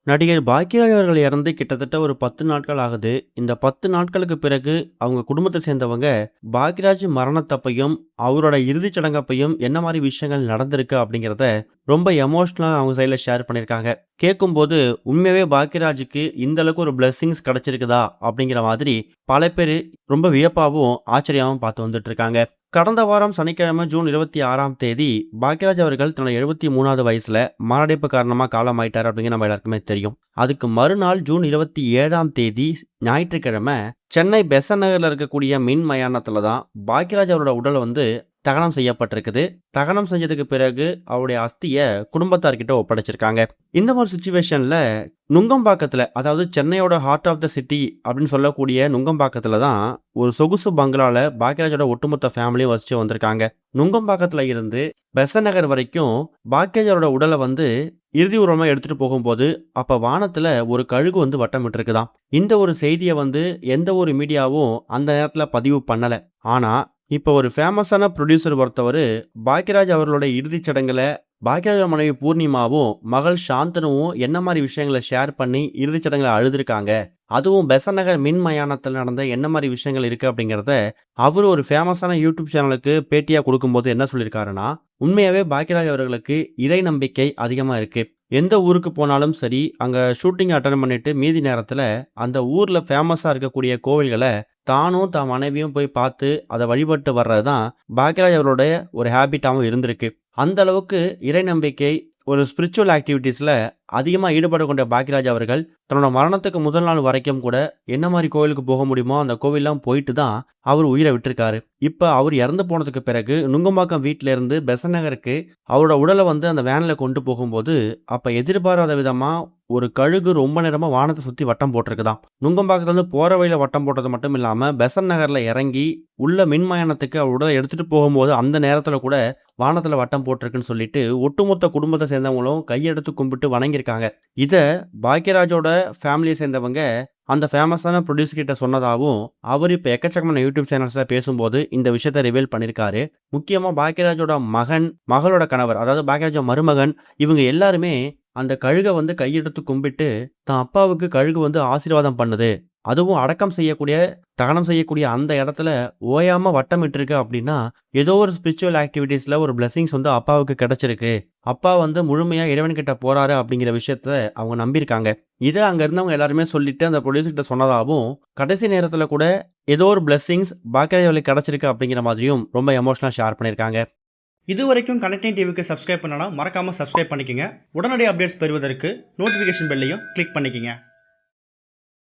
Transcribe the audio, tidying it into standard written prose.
நடிகர் பாக்யராஜ் அவர்கள் இறந்து கிட்டத்தட்ட ஒரு 10 நாட்கள் ஆகுது. இந்த 10 நாட்களுக்கு பிறகு அவங்க குடும்பத்தை சேர்ந்தவங்க பாக்யராஜ் மரணத்தப்பையும், அவரோட இறுதிச் சடங்கப்பையும் என்ன மாரி விஷயங்கள் நடந்திருக்கு அப்படிங்கிறத ரொம்ப எமோஷனலா அவங்க சைட்ல ஷேர் பண்ணியிருக்காங்க. கேட்கும்போது உண்மையாவே பாக்யராஜுக்கு இந்த அளவுக்கு ஒரு பிளெஸ்ஸிங்ஸ் கிடைச்சிருக்குதா? அப்படிங்கிற மாதிரி பல பேரு ரொம்ப வியப்பாவும், ஆச்சரியமாவும் பார்த்து வந்துட்டு இருக்காங்க. கடந்த வாரம் சனிக்கிழமை ஜூன் 26ஆம் தேதி பாக்யராஜ் அவர்கள் தன்னோட 73வது வயசுல மாரடைப்பு காரணமா காலமாயிட்டார் அப்படிங்கிற நம்ம எல்லாருக்குமே தெரியும். அதுக்கு மறுநாள் ஜூன் 27ஆம் தேதி ஞாயிற்றுக்கிழமை சென்னை பெசன்ட் நகர்ல இருக்கக்கூடிய மின் மயானத்துல தான் பாக்யராஜ் அவரோட உடல் தகனம் செய்யப்பட்டிருக்குது. தகனம் செஞ்சதுக்கு பிறகு அவருடைய அஸ்திய குடும்பத்தார்கிட்ட ஒப்படைச்சிருக்காங்க. இந்த மாதிரி சுச்சுவேஷன்ல நுங்கம்பாக்கத்துல, அதாவது சென்னையோட ஹார்ட் ஆஃப் த சிட்டி அப்படின்னு சொல்லக்கூடிய நுங்கம்பாக்கத்துல தான் ஒரு சொகுசு பங்களால பாக்யராஜோட ஒட்டுமொத்த ஃபேமிலியும் வசிச்சு வந்திருக்காங்க. நுங்கம்பாக்கத்துல இருந்து பெசன்ட் நகர் வரைக்கும் பாக்யராஜோட உடலை இறுதி ஊர்வலமா எடுத்துட்டு போகும்போது அப்ப வானத்துல ஒரு கழுகு வட்டமிட்டு இருக்குதாம். இந்த ஒரு செய்தியை எந்த ஒரு மீடியாவும் அந்த நேரத்துல பதிவு பண்ணல. ஆனா இப்ப ஒரு ஃபேமஸான ப்ரொடியூசர் ஒருத்தவர் பாக்யராஜ் அவர்களோட இறுதிச் சடங்குல பாக்யராஜோட மனைவி பூர்ணிமாவும் மகள் சாந்தனுவும் என்ன மாதிரி விஷயங்களை ஷேர் பண்ணி இறுதிச் சடங்குல அழுதுருக்காங்க, அதுவும் பெசன்ட் நகர் மின் மயானத்தில் நடந்த என்ன மாதிரி விஷயங்கள் இருக்கு அப்படிங்கிறத அவர் ஒரு ஃபேமஸான யூடியூப் சேனலுக்கு பேட்டியா கொடுக்கும்போது என்ன சொல்லியிருக்காருன்னா, உண்மையாவே பாக்யராஜ் அவர்களுக்கு இறை நம்பிக்கை அதிகமா இருக்கு. எந்த ஊருக்கு போனாலும் சரி, அங்க ஷூட்டிங் அட்டன் பண்ணிட்டு மீதி நேரத்துல அந்த ஊர்ல ஃபேமஸா இருக்கக்கூடிய கோவில்களை தானும் தான் மனைவியும் போய் பார்த்து அதை வழிபட்டு வர்றது தான் பாக்யராஜ் அவரோட ஒரு ஹேபிட்டாகவும் இருந்திருக்கு. அந்த அளவுக்கு இறை நம்பிக்கை, ஒரு ஸ்பிரிச்சுவல் ஆக்டிவிட்டீஸ்ல அதிகமாக ஈடுபட கொண்ட பாக்யராஜ் அவர்கள் தன்னோட மரணத்துக்கு முதல் நாள் வரைக்கும் கூட என்ன மாதிரி கோவிலுக்கு போக முடியுமோ அந்த கோவில்லாம் போயிட்டு தான் அவர் உயிரை விட்டிருக்காரு. இப்போ அவர் இறந்து போனதுக்கு பிறகு நுங்கம்பாக்கம் வீட்டில இருந்து பெசன்ட் நகருக்கு அவரோட உடலை அந்த வேனில் கொண்டு போகும்போது அப்போ எதிர்பாராத விதமாக ஒரு கழுகு ரொம்ப நேரமாக வானத்தை சுற்றி வட்டம் போட்டிருக்குதான். நுங்கம்பாக்கத்துலேருந்து போகிற வழியில் வட்டம் போட்டது மட்டும் இல்லாமல் பெசன்ட் நகரில் இறங்கி உள்ள மின்மயானத்துக்கு அவர் உடலை எடுத்துகிட்டு போகும்போது அந்த நேரத்தில் கூட வானத்தில் வட்டம் போட்டிருக்குன்னு சொல்லிட்டு ஒட்டுமொத்த குடும்பத்தை சேர்ந்தவங்களும் கையெடுத்து கும்பிட்டு வணங்கியிருக்காங்க. இதை பாக்யராஜோட ஃபேமிலியை சேர்ந்தவங்க அந்த ஃபேமஸான ப்ரொடியூசர் கிட்ட சொன்னதாகவும் அவர் இப்போ எக்கச்சக்கமான யூடியூப் சேனல்ஸில் பேசும்போது இந்த விஷயத்தை ரிவீல் பண்ணியிருக்காரு. முக்கியமாக பாக்யராஜோட மகன், மகளோட கணவர், அதாவது பாக்யராஜோட மருமகன், இவங்க எல்லாருமே அந்த கழுகை கையெடுத்து கும்பிட்டு தான் அப்பாவுக்கு கழுகு ஆசீர்வாதம் பண்ணுது, அதுவும் அடக்கம் செய்யக்கூடிய, தகனம் செய்யக்கூடிய அந்த இடத்துல ஓயாம வட்டமிட்டு அப்படின்னா ஏதோ ஒரு ஸ்பிரிச்சுவல் ஆக்டிவிட்டீஸ்ல ஒரு பிளெஸிங்ஸ் அப்பாவுக்கு கிடைச்சிருக்கு, அப்பா முழுமையா இறைவன்கிட்ட போறாரு அப்படிங்கிற விஷயத்த அவங்க நம்பியிருக்காங்க. இதை அங்க இருந்தவங்க எல்லாருமே சொல்லிட்டு அந்த ப்ரொடியூசர்கிட்ட சொன்னதாகவும், கடைசி நேரத்துல கூட ஏதோ ஒரு பிளெஸிங்ஸ் பாக்யராஜ் கிடைச்சிருக்கு அப்படிங்கிற மாதிரியும் ரொம்ப எமோஷனலா ஷேர் பண்ணியிருக்காங்க. இது வரைக்கும் கனெக்டிங் டிவிக்கு சப்ஸ்கிரைப் பண்ணனா மறக்காம சப்ஸ்கிரைப் பண்ணிக்கங்க. உடனடி அப்டேட்ஸ் பெறுவதற்கு நோட்டிஃபிகேஷன் பெல்லையும் கிளிக் பண்ணிக்கங்க.